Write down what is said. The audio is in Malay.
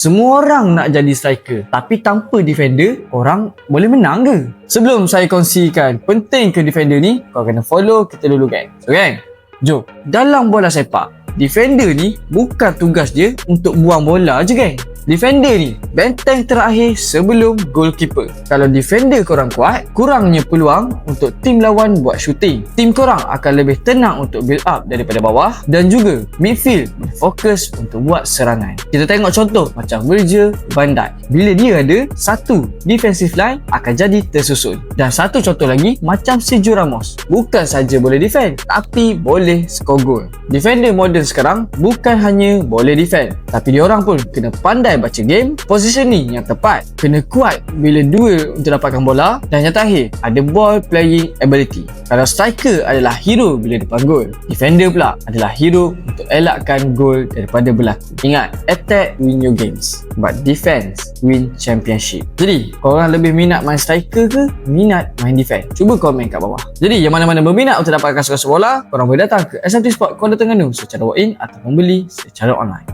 Semua orang nak jadi striker, tapi tanpa defender, orang boleh menang ke? Sebelum saya kongsikan penting ke defender ni, kau kena follow kita dulu gang. So gang, jom. Dalam bola sepak, defender ni bukan tugas dia untuk buang bola je gang. Defender ni benteng terakhir sebelum goalkeeper. Kalau defender korang kuat, kurangnya peluang untuk tim lawan buat shooting. Tim korang akan lebih tenang untuk build up daripada bawah, dan juga midfield fokus untuk buat serangan. Kita tengok contoh macam Virgil van Dijk. Bila dia ada, satu defensive line akan jadi tersusun. Dan satu contoh lagi macam Sergio Ramos. Bukan saja boleh defend, tapi boleh score goal. Defender moden sekarang bukan hanya boleh defend, tapi diorang pun kena pandai baca game, positioning yang tepat, kena kuat bila duel untuk dapatkan bola, dan yang terakhir ada ball playing ability. Kalau striker adalah hero bila depan gol, defender pula adalah hero untuk elakkan gol daripada berlaku. Ingat, attack win your games, but defense win championship. Jadi, korang lebih minat main striker ke minat main defense? Cuba komen kat bawah. Jadi, yang mana-mana berminat untuk dapatkan sukan bola, korang boleh datang ke SMT Sport Kuala Terengganu secara walk-in atau membeli secara online.